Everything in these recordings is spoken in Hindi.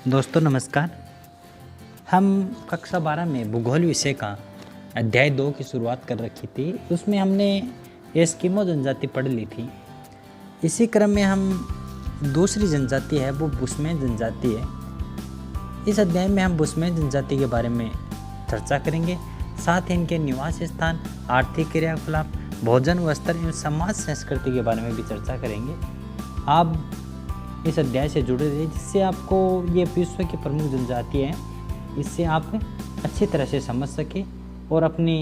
दोस्तों नमस्कार। हम कक्षा 12 में भूगोल विषय का अध्याय 2 की शुरुआत कर रखी थी। उसमें हमने एस्किमो जनजाति पढ़ ली थी। इसी क्रम में हम दूसरी जनजाति है वो बुशमैन जनजाति है। इस अध्याय में हम बुशमैन जनजाति के बारे में चर्चा करेंगे। साथ ही इनके निवास स्थान, आर्थिक क्रियाकलाप, भोजन, वस्त्र एवं समाज संस्कृति के बारे में भी चर्चा करेंगे। आप इस अध्याय से जुड़े रहिए जिससे आपको ये विश्व की प्रमुख जनजाति है, इससे आप अच्छी तरह से समझ सके और अपनी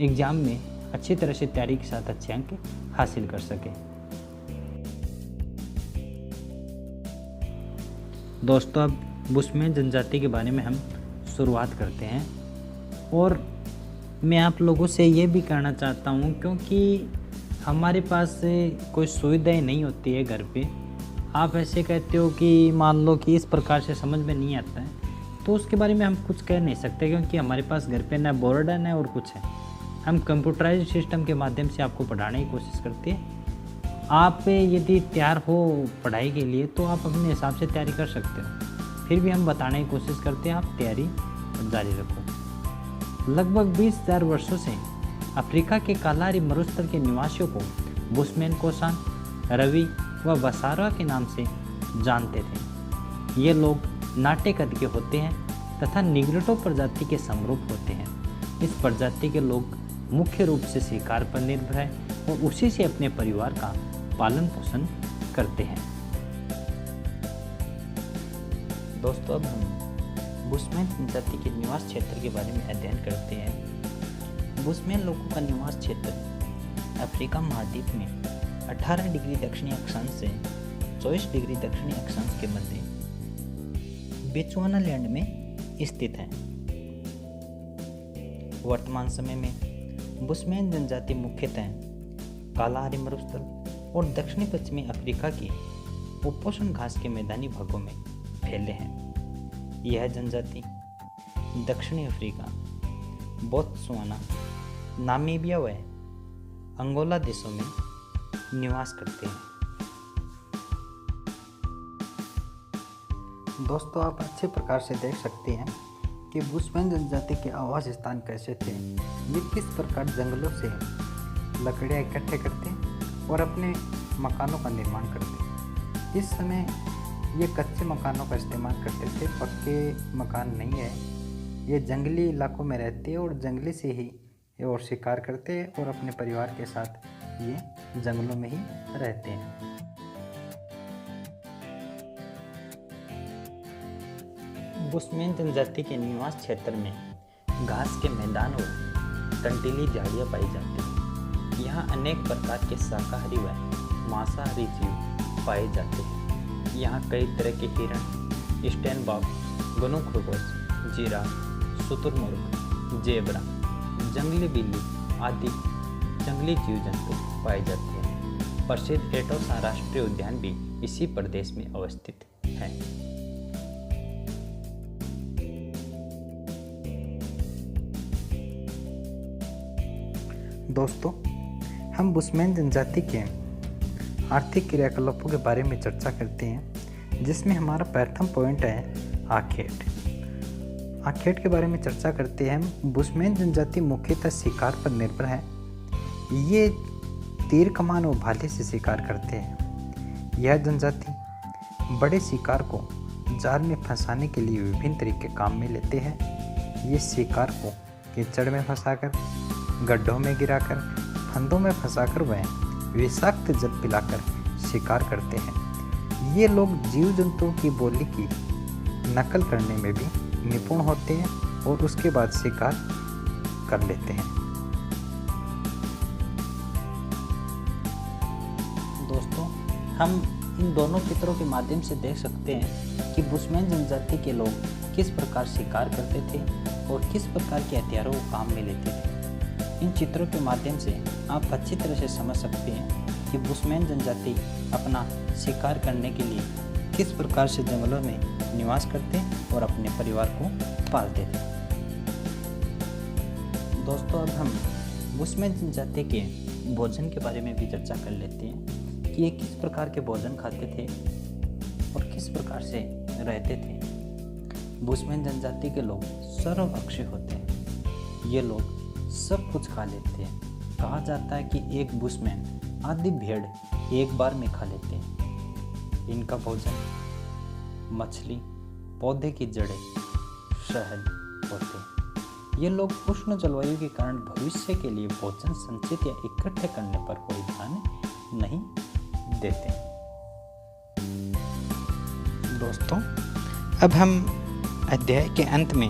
एग्ज़ाम में अच्छी तरह से तैयारी के साथ अच्छे अंक हासिल कर सके। दोस्तों अब बुशमैन जनजाति के बारे में हम शुरुआत करते हैं और मैं आप लोगों से ये भी कहना चाहता हूँ क्योंकि हमारे पास कोई सुविधाएं नहीं होती है घर पे। आप ऐसे कहते हो कि मान लो कि इस प्रकार से समझ में नहीं आता है तो उसके बारे में हम कुछ कह नहीं सकते क्योंकि हमारे पास घर पे ना बोर्ड है ना और कुछ है। हम कंप्यूटराइज सिस्टम के माध्यम से आपको पढ़ाने की कोशिश करते हैं। आप यदि तैयार हो पढ़ाई के लिए तो आप अपने हिसाब से तैयारी कर सकते हो, फिर भी हम बताने की कोशिश करते हैं, आप तैयारी जारी रखो। लगभग 20,000 वर्षों से अफ्रीका के कालारी मरुस्थल के निवासियों को बुशमैन कोसान, रवि व बसारा के नाम से जानते थे। ये लोग नाटे कद के होते हैं तथा निग्रोटो प्रजाति के समरूप होते हैं। इस प्रजाति के लोग मुख्य रूप से शिकार पर निर्भर है और उसी से अपने परिवार का पालन पोषण करते हैं। दोस्तों अब हम बुशमैन जनजाति के निवास क्षेत्र के बारे में अध्ययन करते हैं। बुशमैन लोगों का निवास क्षेत्र अफ्रीका महाद्वीप में 18 डिग्री दक्षिणी अक्षांश से 24 डिग्री दक्षिणी अक्षांश के मध्य बेचुआनालैंड में स्थित है। वर्तमान समय में बुशमैन जनजाति मुख्यतः कालाहारी मरुस्थल और दक्षिणी पश्चिमी अफ्रीका की उपोष्ण घास के मैदानी भागों में फैले हैं। यह जनजाति दक्षिणी अफ्रीका, बोत्सवाना, नामीबिया व अंगोला देशों में निवास करते हैं। दोस्तों आप अच्छे प्रकार से देख सकते हैं कि बुशमैन जनजाति के आवास स्थान कैसे थे। ये किस प्रकार जंगलों से लकड़ियाँ इकट्ठे करते और अपने मकानों का निर्माण करते। इस समय ये कच्चे मकानों का इस्तेमाल करते थे, पक्के मकान नहीं है। ये जंगली इलाकों में रहते हैं और जंगली से ही और शिकार करते हैं और अपने परिवार के साथ ये जंगलों में ही रहते हैं। बुशमैन जनजाति के निवास क्षेत्र में घास के मैदान और कंटीली झाड़ियाँ पाई जाती हैं। यहाँ अनेक प्रकार के शाकाहारी व मांसाहारी जीव पाए जाते हैं। यहाँ कई तरह के हिरण, स्टैनबॉक, गनु खरगोश, जिराफ, शुतुरमुर्ग, जेब्रा, जंगली बिल्ली आदि जंगली जीव जंतु पाए जाते हैं। प्रसिद्ध एटोसा राष्ट्रीय उद्यान भी इसी प्रदेश में अवस्थित है। दोस्तों हम बुशमैन जनजाति के आर्थिक क्रियाकलापों के बारे में चर्चा करते हैं, जिसमें हमारा प्रथम पॉइंट है आखेट। आखेट के बारे में चर्चा करते हैं हम। बुशमैन जनजाति मुख्यतः शिकार पर निर्भर है। ये तीर कमान और भाले से शिकार करते हैं। यह जनजाति बड़े शिकार को जाल में फंसाने के लिए विभिन्न तरीके काम में लेते हैं। ये शिकार को कीचड़ में फंसाकर, गड्ढों में गिराकर, फंदों में फंसाकर व विषाक्त जल पिलाकर शिकार करते हैं। ये लोग जीव जंतुओं की बोली की नकल करने में भी निपुण होते हैं और उसके बाद शिकार कर लेते हैं। दोस्तों हम इन दोनों चित्रों के माध्यम से देख सकते हैं कि बुशमैन जनजाति के लोग किस प्रकार शिकार करते थे और किस प्रकार के हथियारों को काम में लेते थे। इन चित्रों के माध्यम से आप अच्छी तरह से समझ सकते हैं कि बुशमैन जनजाति अपना शिकार करने के लिए किस प्रकार से जंगलों में निवास करते और अपने परिवार को पालते थे। दोस्तों अब हम बुशमैन जनजाति के भोजन के बारे में भी चर्चा कर लेते हैं कि ये किस प्रकार के भोजन खाते थे और किस प्रकार से रहते थे। बुशमैन जनजाति के लोग सर्वभक्षी होते हैं। ये लोग सब कुछ खा लेते हैं। कहा जाता है कि एक बुशमैन आधी भेड़ एक बार में खा लेते हैं। इनका भोजन मछली, पौधे की जड़ें, शहद होते हैं। ये लोग उष्ण जलवायु के कारण भविष्य के लिए भोजन संचित या इकट्ठे करने पर कोई ध्यान नहीं देते। दोस्तों, अब हम अध्याय के अंत में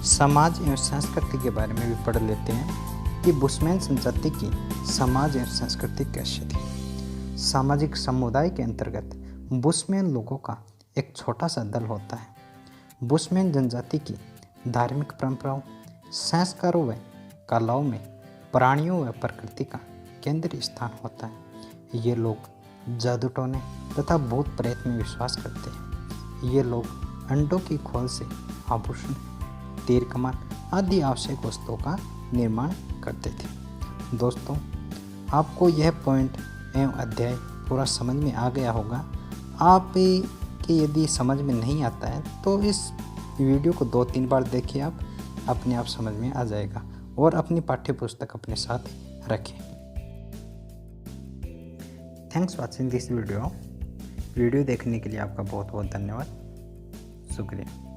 समाज एवं संस्कृति के बारे में भी पढ़ लेते हैं कि बुशमैन जनजाति की समाज एवं संस्कृति कैसी थी। सामाजिक समुदाय के अंतर्गत बुशमैन लोगों का एक छोटा सा दल होता है। बुशमैन जनजाति की धार्मिक परंपराओं, संस्कारों व कलाओं में प्राणियों व प्रकृति का केंद्रीय स्थान होता है। ये लोग जादू टोने तथा भूत प्रेत में विश्वास करते हैं। ये लोग अंडों की खोल से आभूषण, तीर कमान आदि आवश्यक वस्तुओं का निर्माण करते थे। दोस्तों, आपको यह पॉइंट एवं अध्याय पूरा समझ में आ गया होगा। आप कि यदि समझ में नहीं आता है तो इस वीडियो को 2-3 बार देखिए, आप अपने आप समझ में आ जाएगा। और अपनी पाठ्य पुस्तक अपने साथ रखें। थैंक्स वॉचिंग दिस वीडियो देखने के लिए आपका बहुत बहुत धन्यवाद। शुक्रिया।